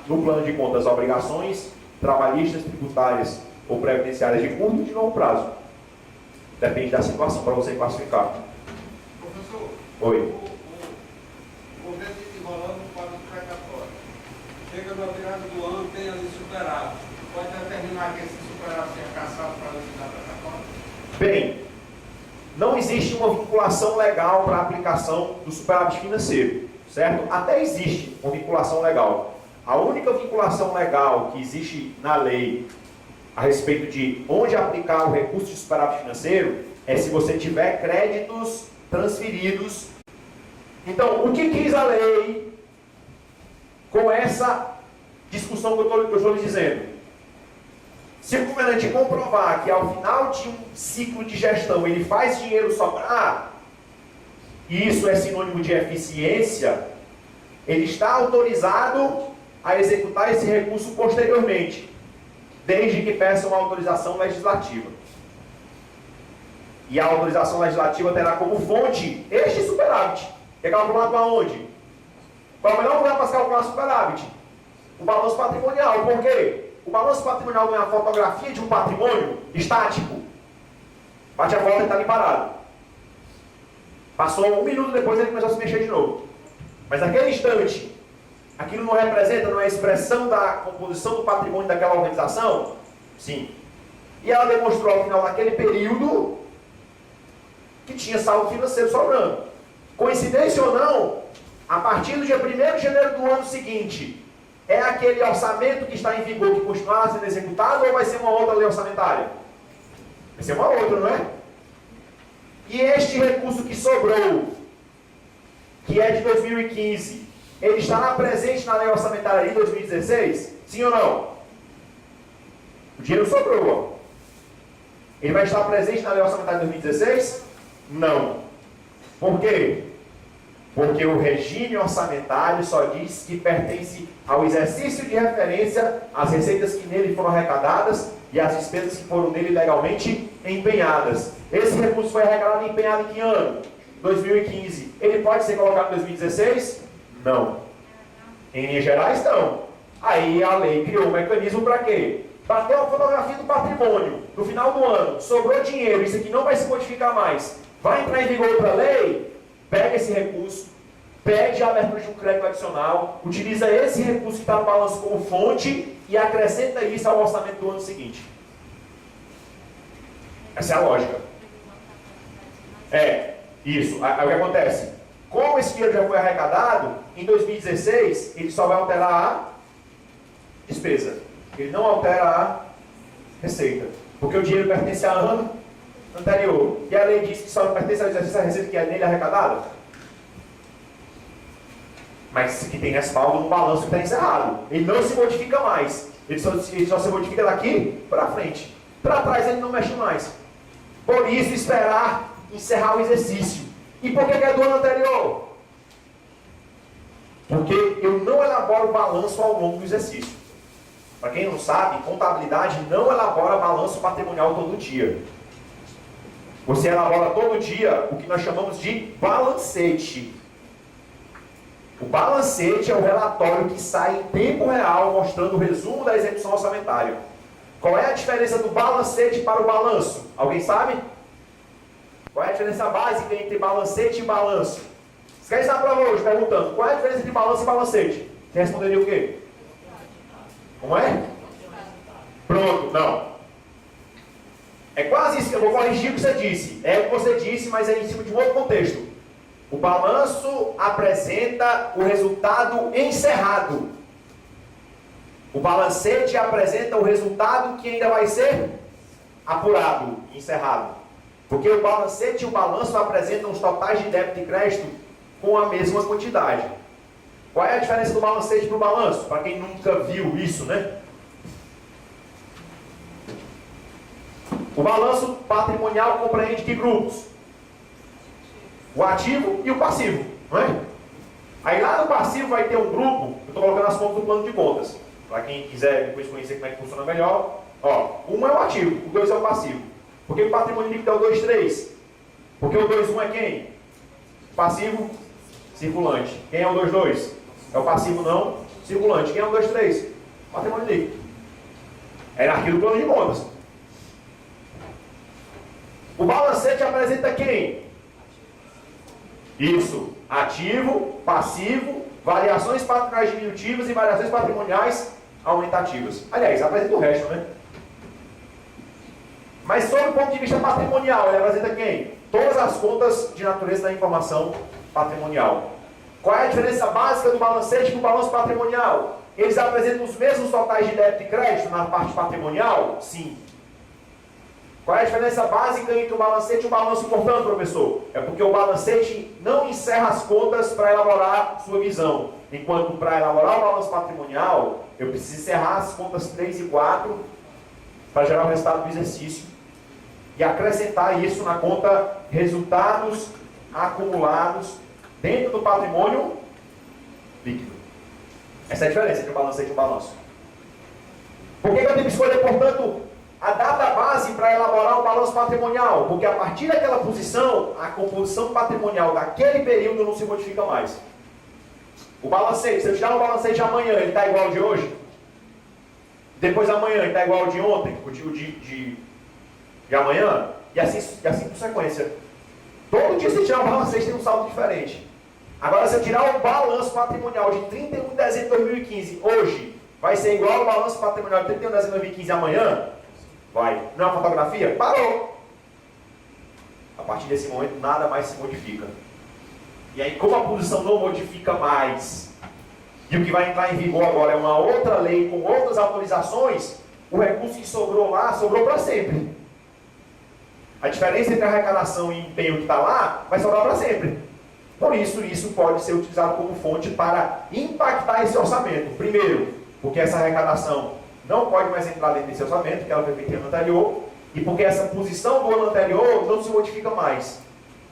no plano de contas obrigações trabalhistas, tributárias ou previdenciárias de curto e de longo prazo. Depende da situação para você classificar. Professor, Oi. o governo está enrolando o quadro precatório. Chega na virada do ano, tem ali superávit. Pode determinar que esse superávit seja caçado para liquidar precatório? Bem, não existe uma vinculação legal para a aplicação do superávit financeiro, certo? Até existe uma vinculação vinculação legal. A única vinculação legal que existe na lei a respeito de onde aplicar o recurso de superávit financeiro é se você tiver créditos transferidos. Então, o que quis a lei com essa discussão que eu estou lhe dizendo? Se o governante comprovar que ao final de um ciclo de gestão ele faz dinheiro sobrar, e isso é sinônimo de eficiência, ele está autorizado a executar esse recurso posteriormente, desde que peça uma autorização legislativa. E a autorização legislativa terá como fonte este superávit, que é calculado aonde? Qual é o melhor lugar para se calcular superávit? O balanço patrimonial. Por quê? O balanço patrimonial não é a fotografia de um patrimônio estático. Bate a volta e está ali parado. Passou um minuto depois ele começou a se mexer de novo. Mas naquele instante, aquilo não representa, não é a expressão da composição do patrimônio daquela organização? Sim. E ela demonstrou ao final daquele período que tinha saldo financeiro sobrando. Coincidência ou não, a partir do dia 1º de janeiro do ano seguinte, é aquele orçamento que está em vigor que continuará sendo executado ou vai ser uma outra lei orçamentária? Vai ser uma outra, não é? E este recurso que sobrou, que é de 2015, ele estará presente na lei orçamentária de 2016? Sim ou não? O dinheiro sobrou, ó. Ele vai estar presente na lei orçamentária de 2016? Não. Por quê? Porque o regime orçamentário só diz que pertence ao exercício de referência às receitas que nele foram arrecadadas e às despesas que foram nele legalmente empenhadas. Esse recurso foi arrecadado e empenhado em que ano? 2015. Ele pode ser colocado em 2016? Não. Em linhas gerais, não. Aí a lei criou um mecanismo para quê? Para ter uma fotografia do patrimônio. No final do ano, sobrou dinheiro, isso aqui não vai se modificar mais. Vai entrar em vigor outra lei? Pega esse recurso, pede a abertura de um crédito adicional, utiliza esse recurso que está no balanço como fonte e acrescenta isso ao orçamento do ano seguinte. Essa é a lógica. Isso. Aí o que acontece? Como esse dinheiro já foi arrecadado, em 2016, ele só vai alterar a despesa. Ele não altera a receita. Porque o dinheiro pertence a ano anterior. E a lei diz que só pertence ao exercício da receita que é nele arrecadada. Mas que tem respaldo no balanço que está encerrado. Ele não se modifica mais. Ele só se modifica daqui para frente. Para trás ele não mexe mais. Por isso esperar encerrar o exercício. E por que é do ano anterior? Porque eu não elaboro balanço ao longo do exercício. Para quem não sabe, contabilidade não elabora balanço patrimonial todo dia. Você elabora todo dia o que nós chamamos de balancete. O balancete é o relatório que sai em tempo real mostrando o resumo da execução orçamentária. Qual é a diferença do balancete para o balanço? Alguém sabe? Qual é a diferença básica entre balancete e balanço? Você quer estar na prova hoje perguntando qual é a diferença entre balanço e balancete? Você responderia o quê? Como é? Pronto, não. É quase isso, eu vou corrigir o que você disse. É o que você disse, mas é em cima de um outro contexto. O balanço apresenta o resultado encerrado. O balancete apresenta o resultado que ainda vai ser apurado, encerrado. Porque o balancete e o balanço apresentam os totais de débito e crédito com a mesma quantidade. Qual é a diferença do balancete para o balanço? Para quem nunca viu isso, né? O balanço patrimonial compreende que grupos? O ativo e o passivo, não é? Aí lá no passivo vai ter um grupo, eu estou colocando as contas do plano de contas. Para quem quiser depois conhecer como é que funciona melhor. Ó, um é o ativo, o 2 é o passivo. Por que o patrimônio líquido é o 2, 3? Porque o 2, 1 é quem? Passivo, circulante. Quem é o 2, 2? É o passivo não circulante. Quem é o 2, 3? Patrimônio líquido. É hierarquia do plano de contas. O balancete apresenta quem? Isso. Ativo, passivo, variações patrimoniais diminutivas e variações patrimoniais aumentativas. Aliás, apresenta o resto, né? Mas sob o ponto de vista patrimonial, ele apresenta quem? Todas as contas de natureza da informação patrimonial. Qual é a diferença básica do balancete e do balanço patrimonial? Eles apresentam os mesmos totais de débito e crédito na parte patrimonial? Sim. Qual é a diferença básica entre o balancete e o balanço, portanto, professor? É porque o balancete não encerra as contas para elaborar sua visão. Enquanto para elaborar o balanço patrimonial, eu preciso encerrar as contas 3 e 4 para gerar o resultado do exercício e acrescentar isso na conta resultados acumulados dentro do patrimônio líquido. Essa é a diferença entre o balancete e o balanço. Por que eu tenho que escolher, portanto, a data base para elaborar o balanço patrimonial? Porque a partir daquela posição, a composição patrimonial daquele período não se modifica mais. O balancete, se eu tirar o balancete amanhã, ele está igual ao de hoje? Depois amanhã, ele está igual ao de ontem? O de amanhã? E assim por sequência. Todo dia, se eu tirar o balancete, tem um saldo diferente. Agora, se eu tirar o balanço patrimonial de 31 de dezembro de 2015, hoje, vai ser igual ao balanço patrimonial de 31 de dezembro de 2015 amanhã? Vai. Não é uma fotografia? Parou. A partir desse momento, nada mais se modifica. E aí, como a posição não modifica mais, e o que vai entrar em vigor agora é uma outra lei com outras autorizações, o recurso que sobrou lá, sobrou para sempre. A diferença entre a arrecadação e empenho que está lá, vai sobrar para sempre. Por isso pode ser utilizado como fonte para impactar esse orçamento. Primeiro, porque essa arrecadação não pode mais entrar dentro desse orçamento, que ela foi feita no ano anterior, e porque essa posição do ano anterior não se modifica mais.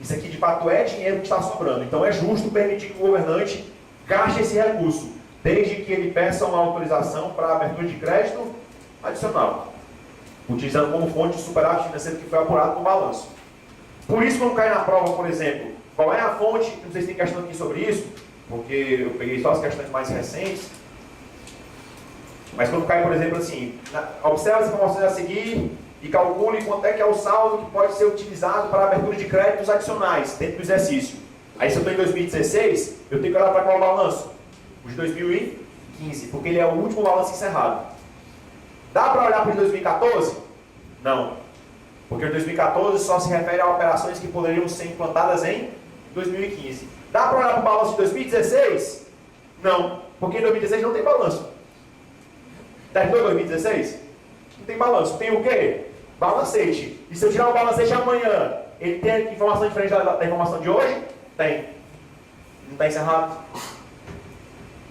Isso aqui, de fato, é dinheiro que está sobrando. Então, é justo permitir que o governante gaste esse recurso, desde que ele peça uma autorização para abertura de crédito adicional, utilizando como fonte o superávit financeiro que foi apurado no balanço. Por isso, quando cai na prova, por exemplo, qual é a fonte, não sei se tem questão aqui sobre isso, porque eu peguei só as questões mais recentes, mas quando cai, por exemplo, assim, observe as informações a seguir e calcule quanto é que é o saldo que pode ser utilizado para a abertura de créditos adicionais dentro do exercício. Aí, se eu estou em 2016, eu tenho que olhar para qual balanço? O de 2015, porque ele é o último balanço encerrado. Dá para olhar para o de 2014? Não. Porque o 2014 só se refere a operações que poderiam ser implantadas em 2015. Dá para olhar para o balanço de 2016? Não. Porque em 2016 não tem balanço. Terminou 2016? Não tem balanço. Tem o quê? Balancete. E se eu tirar o balancete amanhã, ele tem informação diferente da informação de hoje? Tem. Não está encerrado?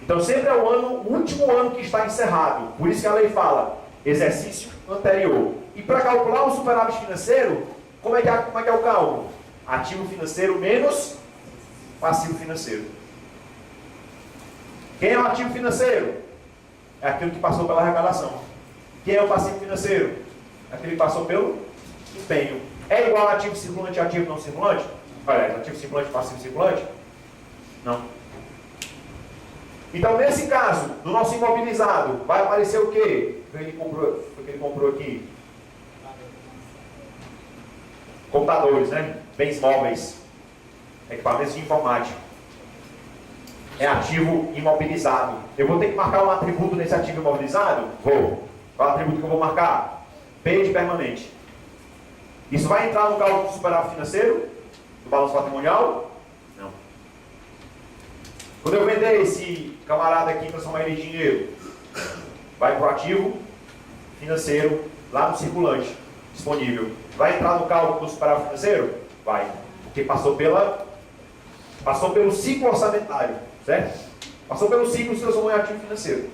Então sempre é o último ano que está encerrado. Por isso que a lei fala exercício anterior. E para calcular o superávit financeiro, como é que é o cálculo? Ativo financeiro menos passivo financeiro. Quem é o ativo financeiro? É aquilo que passou pela arrecadação. Quem é o passivo financeiro? É aquele que passou pelo empenho. É igual a ativo circulante e ativo não circulante? Olha, ativo circulante e passivo circulante? Não. Então, nesse caso, do nosso imobilizado, vai aparecer o quê? O que ele comprou aqui? Computadores, né? Bens móveis. Equipamentos de informática. É ativo imobilizado. Eu vou ter que marcar um atributo nesse ativo imobilizado? Vou. Qual é o atributo que eu vou marcar? P de permanente. Isso vai entrar no cálculo do superávit financeiro? Do balanço patrimonial? Não. Quando eu vender esse camarada aqui e transformar ele em dinheiro, vai para o ativo financeiro lá no circulante disponível. Vai entrar no cálculo do superávit financeiro? Vai. Porque passou pelo ciclo orçamentário, certo? Passou pelo ciclo, se transformou em ativo financeiro.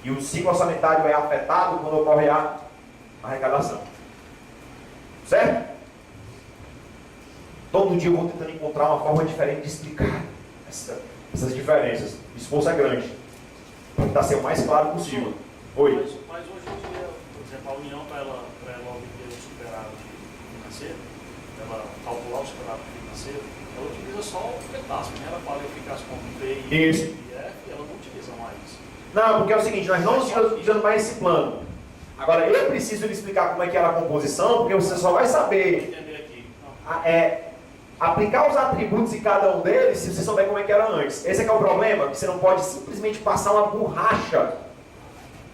E o ciclo orçamentário é afetado quando ocorre a arrecadação. Certo? Todo dia eu vou tentando encontrar uma forma diferente de explicar essas diferenças. O esforço é grande. Para tentar ser o mais claro possível. Oi? Mas hoje em dia, por exemplo, a União, para ela obter o superávit financeiro, ela calcular o superávit financeiro, ela utiliza só o pedaço, né? Ela qualifica as contas P e F, ela não utiliza mais. Não, porque é o seguinte, nós não estamos utilizando mais esse plano. Agora, eu preciso lhe explicar como é que era a composição, porque você só vai saber aplicar os atributos em cada um deles se você souber como é que era antes. Esse é que é o problema, que você não pode simplesmente passar uma borracha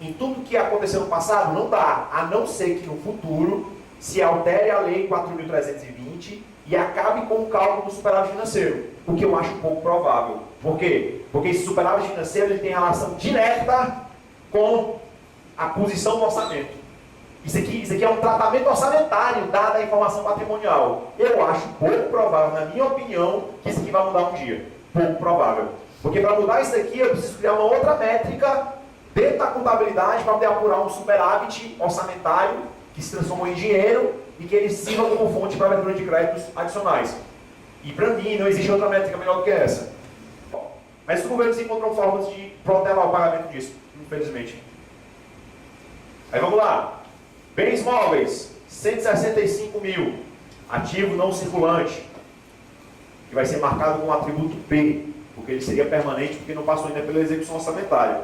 em tudo que aconteceu no passado. Não dá, a não ser que no futuro se altere a lei 4.320 e acabe com o cálculo do superávit financeiro, o que eu acho pouco provável. Por quê? Porque esse superávit financeiro ele tem relação direta com a posição do orçamento. Isso aqui é um tratamento orçamentário dado a informação patrimonial. Eu acho pouco provável, na minha opinião, que isso aqui vai mudar um dia. Pouco provável. Porque para mudar isso aqui, eu preciso criar uma outra métrica dentro da contabilidade para poder apurar um superávit orçamentário que se transformou em dinheiro e que ele sirva como fonte para abertura de créditos adicionais. E para mim, não existe outra métrica melhor do que essa. Mas os governos encontram formas de protelar o pagamento disso, infelizmente. Aí vamos lá. Bens móveis, 165 mil. Ativo não circulante, que vai ser marcado com o atributo P, porque ele seria permanente, porque não passou ainda pela execução orçamentária.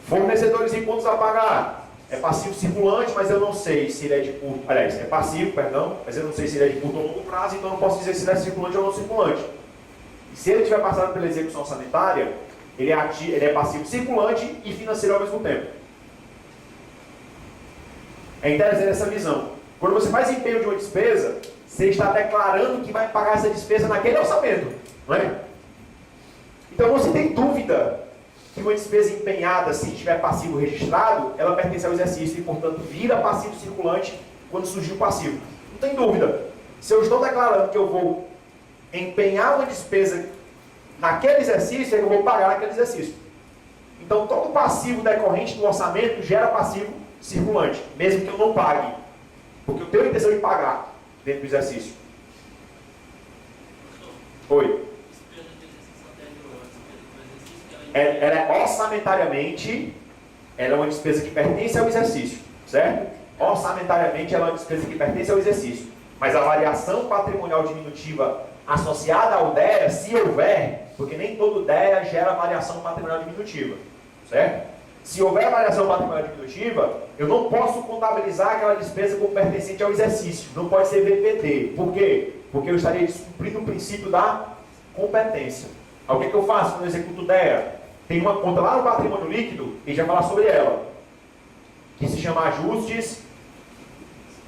Fornecedores em contas a pagar. É passivo circulante, mas eu não sei se ele é de curto... Aliás, é passivo, perdão, mas eu não sei se ele é de curto ou longo prazo, então eu não posso dizer se ele é circulante ou não circulante. E se ele tiver passado pela execução orçamentária, ele é passivo circulante e financeiro ao mesmo tempo. É interessante essa visão. Quando você faz empenho de uma despesa, você está declarando que vai pagar essa despesa naquele orçamento, não é? Então não se tem dúvida que uma despesa empenhada, se tiver passivo registrado, ela pertence ao exercício e, portanto, vira passivo circulante quando surgir o passivo. Não tem dúvida. Se eu estou declarando que eu vou empenhar uma despesa naquele exercício, é que eu vou pagar naquele exercício. Então, todo passivo decorrente do orçamento gera passivo circulante, mesmo que eu não pague, porque eu tenho a intenção de pagar dentro do exercício. Oi. Ela é orçamentariamente, ela é uma despesa que pertence ao exercício, certo? Orçamentariamente ela é uma despesa que pertence ao exercício, mas a variação patrimonial diminutiva associada ao DEA, se houver, porque nem todo DEA gera variação patrimonial diminutiva, certo? Se houver variação patrimonial diminutiva, eu não posso contabilizar aquela despesa como pertencente ao exercício. Não pode ser VPD. Por quê? Porque eu estaria descumprindo o princípio da competência. Aí o que eu faço quando eu executo DEA? Tem uma conta lá no patrimônio líquido, e já falar sobre ela, que se chama ajustes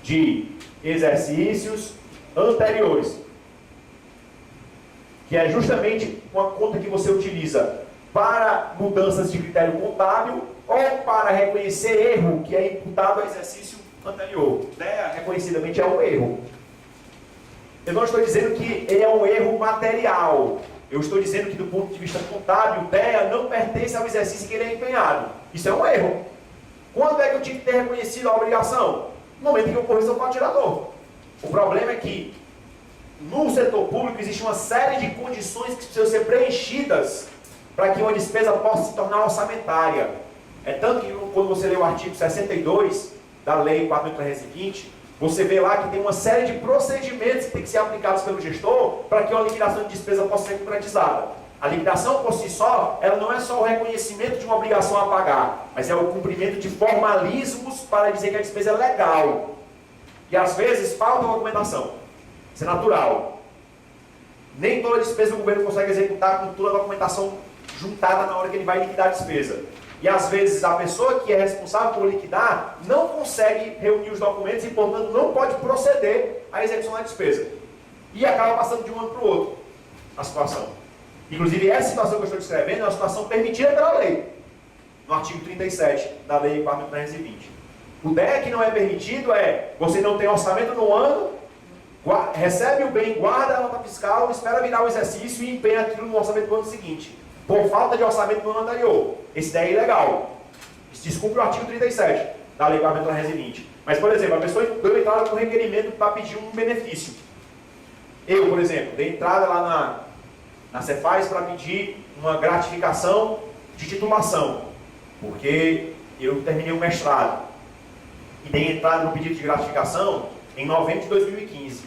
de exercícios anteriores. Que é justamente uma conta que você utiliza para mudanças de critério contábil ou para reconhecer erro que é imputado ao exercício anterior. DEA, reconhecidamente, é um erro. Eu não estou dizendo que ele é um erro material. Eu estou dizendo que, do ponto de vista contábil, o DEA não pertence ao exercício que ele é empenhado. Isso é um erro. Quando é que eu tinha que ter reconhecido a obrigação? No momento em que eu corrijo para o tirador. O problema é que, no setor público, existe uma série de condições que precisam ser preenchidas para que uma despesa possa se tornar orçamentária. É tanto que, quando você lê o artigo 62 da Lei 4.320, você vê lá que tem uma série de procedimentos que tem que ser aplicados pelo gestor para que uma liquidação de despesa possa ser concretizada. A liquidação por si só, ela não é só o reconhecimento de uma obrigação a pagar, mas é o cumprimento de formalismos para dizer que a despesa é legal. E às vezes falta documentação. Isso é natural. Nem toda despesa o governo consegue executar com toda a documentação juntada na hora que ele vai liquidar a despesa. E às vezes a pessoa que é responsável por liquidar não consegue reunir os documentos e, portanto, não pode proceder à execução da despesa. E acaba passando de um ano para o outro a situação. Inclusive, essa situação que eu estou descrevendo é uma situação permitida pela lei, no artigo 37 da Lei 4.320. O DEA que não é permitido é, você não tem orçamento no ano, recebe o bem, guarda a nota fiscal, espera virar o exercício e empenha aquilo no orçamento do ano seguinte, por falta de orçamento no ano anterior. Esse daí é ilegal. Isso descumpre o artigo 37 da Lei 4.320. Mas, por exemplo, a pessoa deu entrada com requerimento para pedir um benefício. Eu, por exemplo, dei entrada lá na Cefaz para pedir uma gratificação de titulação, porque eu terminei o mestrado. E dei entrada no pedido de gratificação em novembro de 2015.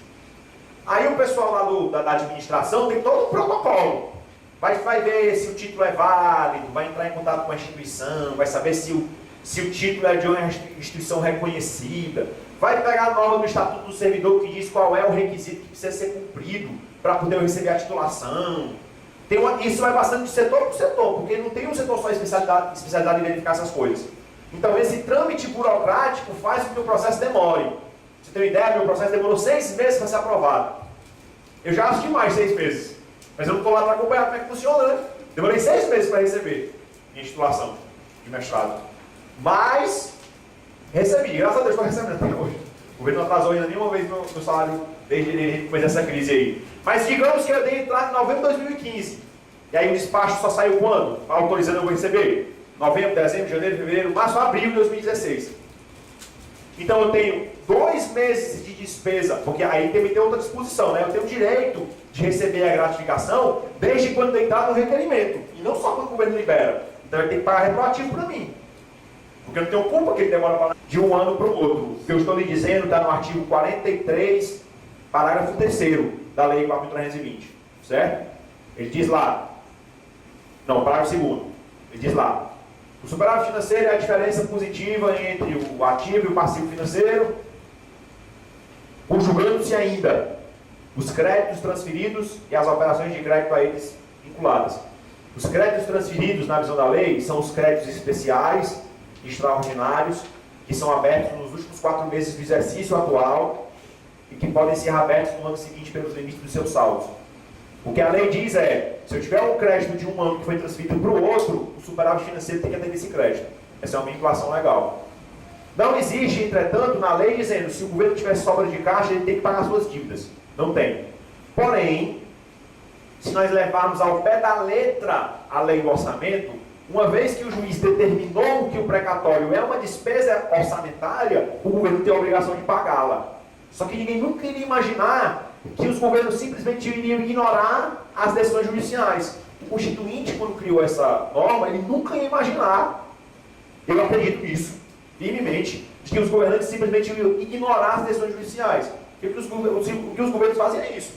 Aí o pessoal lá da administração tem todo um protocolo. Vai ver se o título é válido, vai entrar em contato com a instituição, vai saber se o título é de uma instituição reconhecida, vai pegar a norma do Estatuto do Servidor que diz qual é o requisito que precisa ser cumprido para poder receber a titulação. Isso vai passando de setor por setor, porque não tem um setor só especializado em verificar essas coisas. Então esse trâmite burocrático faz com que o processo demore. Você tem uma ideia? Meu processo demorou 6 meses para ser aprovado. Eu já acho demais 6 meses. Mas eu não estou lá para acompanhar como é que funciona, né? Demorei 6 meses para receber minha titulação de mestrado. Mas recebi, graças a Deus estou recebendo até hoje. O governo não atrasou ainda nenhuma vez meu salário desde depois dessa crise aí. Mas digamos que eu dei entrada em novembro de 2015. E aí o despacho só saiu quando? Autorizando eu vou receber? Novembro, dezembro, janeiro, fevereiro, março, abril de 2016. Então eu tenho 2 meses de despesa, porque aí tem outra disposição, né? Eu tenho o direito de receber a gratificação desde quando entrar no requerimento. E não só quando o governo libera. Então ele tem que pagar retroativo para mim. Porque eu não tenho culpa que ele demora para de um ano para o outro. O que eu estou lhe dizendo está no artigo 43, parágrafo 3º da Lei 4.320. Certo? Ele diz lá, não, parágrafo 2º, ele diz lá, o superávit financeiro é a diferença positiva entre o ativo e o passivo financeiro, conjugando-se ainda os créditos transferidos e as operações de crédito a eles vinculadas. Os créditos transferidos, na visão da lei, são os créditos especiais, extraordinários, que são abertos nos últimos 4 meses do exercício atual e que podem ser abertos no ano seguinte pelos limites dos seus saldos. O que a lei diz é, se eu tiver um crédito de um ano que foi transferido para o outro, o superávit financeiro tem que atender esse crédito. Essa é uma vinculação legal. Não existe, entretanto, na lei dizendo se o governo tiver sobra de caixa, ele tem que pagar suas dívidas. Não tem. Porém, se nós levarmos ao pé da letra a lei do orçamento, uma vez que o juiz determinou que o precatório é uma despesa orçamentária, o governo tem a obrigação de pagá-la. Só que ninguém nunca iria imaginar que os governos simplesmente iriam ignorar as decisões judiciais. O Constituinte, quando criou essa norma, ele nunca ia imaginar, eu acredito nisso, firmemente, de que os governantes simplesmente iriam ignorar as decisões judiciais. O que os governos fazem é isso.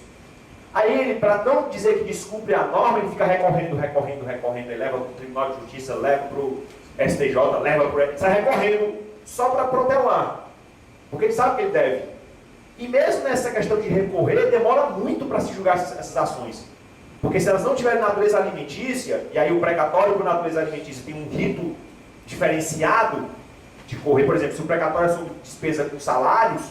Aí ele, para não dizer que descumpre a norma, ele fica recorrendo, ele leva para o Tribunal de Justiça, leva para o STJ, leva para o... Ele sai recorrendo só para protelar, porque ele sabe que ele deve. E mesmo nessa questão de recorrer, demora muito para se julgar essas ações. Porque se elas não tiverem natureza alimentícia, e aí o precatório por natureza alimentícia tem um rito diferenciado de correr, por exemplo, se o precatório é sobre despesa com salários,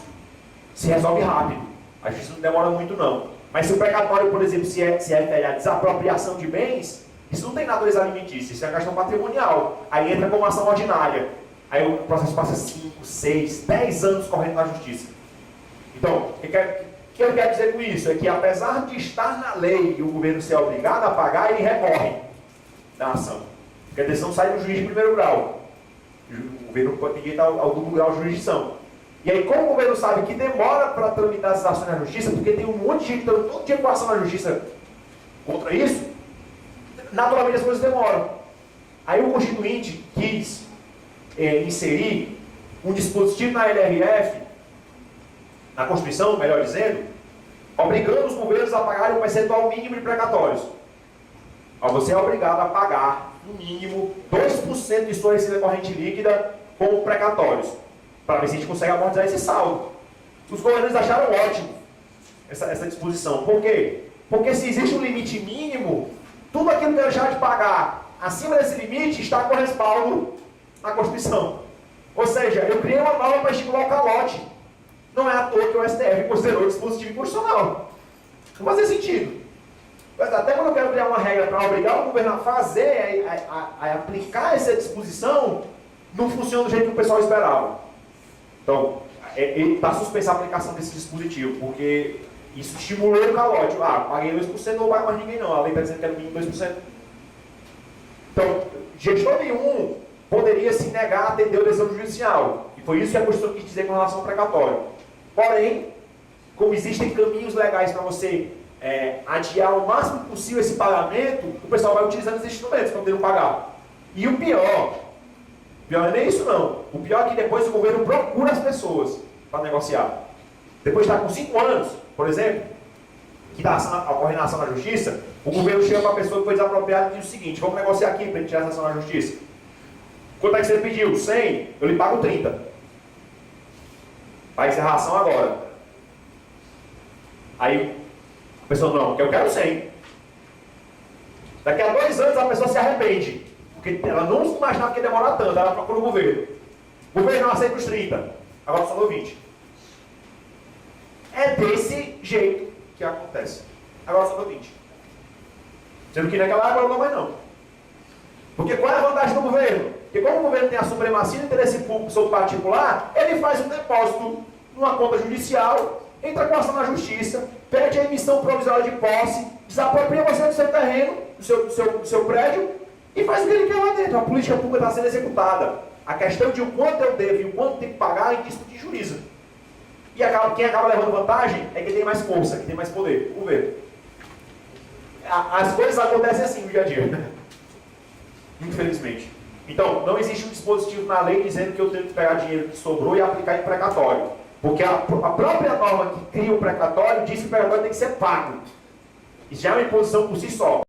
se resolve rápido. A justiça não demora muito não. Mas se o precatório, por exemplo, se refere à desapropriação de bens, isso não tem natureza alimentícia, isso é questão patrimonial. Aí entra como ação ordinária. Aí o processo passa 5, 6, 10 anos correndo na justiça. Então, o que eu quero dizer com isso? É que apesar de estar na lei e o governo ser obrigado a pagar, ele recorre da ação. Porque a decisão sai do juiz de primeiro grau. O governo pode pedir ao duplo grau de jurisdição. E aí, como o governo sabe que demora para tramitar essas ações na justiça, porque tem um monte de gente dando todo dia com ação na justiça contra isso, naturalmente as coisas demoram. Aí o Constituinte quis inserir um dispositivo na LRF, na Constituição, melhor dizendo, obrigando os governos a pagarem um percentual mínimo de precatórios. Você é obrigado a pagar, no mínimo, 2% de sua receita corrente líquida com precatórios, para ver se a gente consegue amortizar esse saldo. Os governos acharam ótimo essa disposição. Por quê? Porque se existe um limite mínimo, tudo aquilo que eu deixar de pagar acima desse limite está com respaldo na Constituição. Ou seja, eu criei uma norma para estimular o calote. Não é à toa que o STF considerou o dispositivo inconstitucional. Não fazia sentido. Até quando eu quero criar uma regra para obrigar o governo a fazer, a aplicar essa disposição, não funciona do jeito que o pessoal esperava. Então, está suspensa a aplicação desse dispositivo, porque isso estimulou o calote. Paguei 2%, não vou pagar mais ninguém não. A lei está dizendo que é no mínimo 2%. Então, gestor nenhum poderia se negar a atender a decisão judicial. E foi isso que a Constituição quis dizer com relação ao precatório. Porém, como existem caminhos legais para você adiar o máximo possível esse pagamento, o pessoal vai utilizando esses instrumentos para poder não pagar. E o pior não é nem isso não. O pior é que depois o governo procura as pessoas para negociar. Depois de estar com 5 anos, por exemplo, que está ocorrendo a ação na justiça, o governo chega para a pessoa que foi desapropriada e diz o seguinte: vamos negociar aqui para a gente tirar essa ação na justiça. Quanto é que você pediu? 100? Eu lhe pago 30. Vai encerrar a ação agora. Aí a pessoa, não, eu quero 100. Daqui a 2 anos a pessoa se arrepende. Porque ela não imaginava que ia demorar tanto, ela procura o governo. O governo não aceita os 30, agora só deu 20. É desse jeito que acontece. Agora só deu 20. Sendo que naquela época não mais não. Porque qual é a vantagem do governo? Porque como o governo tem a supremacia do interesse público sobre o particular, ele faz um depósito numa conta judicial, entra com ação na justiça, pede a emissão provisória de posse, desapropria você do seu terreno, do seu prédio, e faz o que ele quer lá dentro. A política pública está sendo executada. A questão de o quanto eu devo e o quanto tem que pagar é disputa de juízo. E quem acaba levando vantagem é quem tem mais força, quem tem mais poder, o governo. As coisas acontecem assim no dia a dia. Infelizmente. Então, não existe um dispositivo na lei dizendo que eu tenho que pegar dinheiro que sobrou e aplicar em precatório. Porque a própria norma que cria o precatório diz que o precatório tem que ser pago. Isso já é uma imposição por si só.